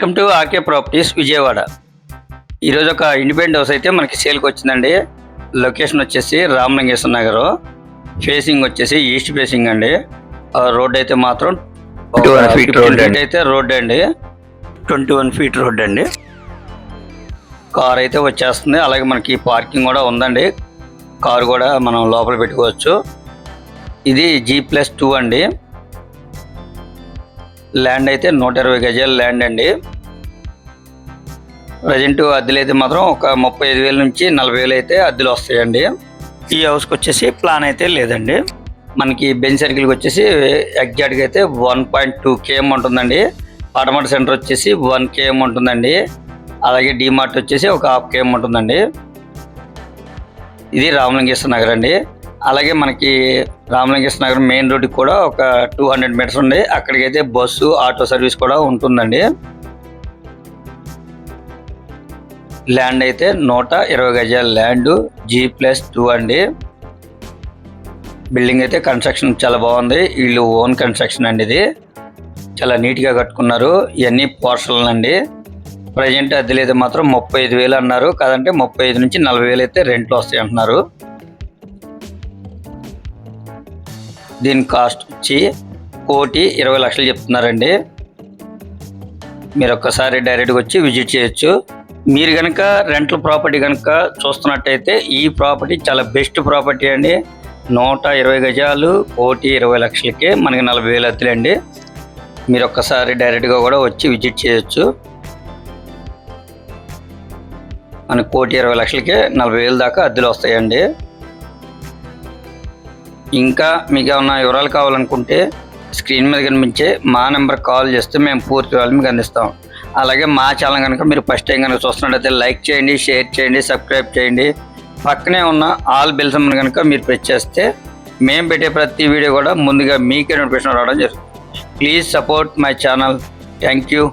Welcome to RK properties Vijayawada. ఈరోజు ఒక independent house అయితే మనకి సేల్కి వచ్చిందండి. లొకేషన్ వచ్చేసి రామలింగేశ్వర నగర్, ఫేసింగ్ వచ్చేసి ఈస్ట్ ఫేసింగ్ అండి. రోడ్ అయితే మాత్రం 21 ఫీట్ రోడ్ అయితే రోడ్ అండి, 21 ఫీట్ రోడ్ అండి. కార్ అయితే వచ్చేస్తుంది. అలాగే మనకి పార్కింగ్ కూడా ఉందండి, కారు కూడా మనం లోపల పెట్టుకోవచ్చు. ఇది G+2 అండి. ల్యాండ్ అయితే 120 గజాల ల్యాండ్ అండి. ప్రజెంట్ అద్దెలు అయితే మాత్రం ఒక 35,000 నుంచి 40,000 అయితే అద్దెలు వస్తాయండి. ఈ హౌస్కి వచ్చేసి ప్లాన్ అయితే లేదండి. మనకి బెంచ్ సర్కిల్కి వచ్చేసి ఎగ్జాక్ట్గా అయితే 1.2 km ఉంటుందండి. ఆటోమేటిక్ సెంటర్ వచ్చేసి 1 km ఉంటుందండి. అలాగే డిమార్ట్ వచ్చేసి ఒక 1/2 km ఉంటుందండి. ఇది రామలింగేశ్వర నగర్ అండి. అలాగే మనకి రామలింగేశ్వర నగర్ మెయిన్ రోడ్డుకి కూడా ఒక 200 మీటర్స్ ఉంది. అక్కడికైతే బస్సు ఆటో సర్వీస్ కూడా ఉంటుందండి. ల్యాండ్ అయితే 120 గజాల ల్యాండ్, G+2 అండి. బిల్డింగ్ అయితే కన్స్ట్రక్షన్ చాలా బాగుంది. వీళ్ళు ఓన్ కన్స్ట్రక్షన్ అండి. ఇది చాలా నీట్గా కట్టుకున్నారు. ఇవన్నీ పోర్షన్లు అండి. ప్రజెంట్ అద్దెలు అయితే మాత్రం 35,000 అన్నారు, కాదంటే 35 నుంచి 40,000 అయితే రెంట్లు వస్తాయి అంటున్నారు. దీని కాస్ట్ వచ్చి 1,20,00,000 చెప్తున్నారండి. మీరు ఒక్కసారి డైరెక్ట్గా వచ్చి విజిట్ చేయొచ్చు. మీరు కనుక రెంటల్ ప్రాపర్టీ కనుక చూస్తున్నట్టయితే ఈ ప్రాపర్టీ చాలా బెస్ట్ ప్రాపర్టీ అండి. 120 గజాలు 1,20,00,000కే మనకి 40,000 అద్దెలండి. మీరు ఒక్కసారి డైరెక్ట్గా కూడా వచ్చి విజిట్ చేయొచ్చు. మనకి 1,20,00,000కే 40,000 దాకా అద్దెలు వస్తాయండి. ఇంకా మీకు ఏమన్నా వివరాలు కావాలనుకుంటే స్క్రీన్ మీద కనిపించే మా నెంబర్ కాల్ చేస్తే మేము పూర్తి వివరాలు మీకు అందిస్తాం. అలాగే మా ఛానల్ కనుక మీరు ఫస్ట్ టైం కనుక చూస్తున్నట్టయితే లైక్ చేయండి, షేర్ చేయండి, సబ్స్క్రైబ్ చేయండి. పక్కనే ఉన్న ఆల్ బెల్ సింబల్ కనుక మీరు ప్రెస్ చేస్తే మేము పెట్టే ప్రతి వీడియో కూడా ముందుగా మీకే నోటిఫికేషన్ రావడం జరుగుతుంది. Please support my channel. Thank you.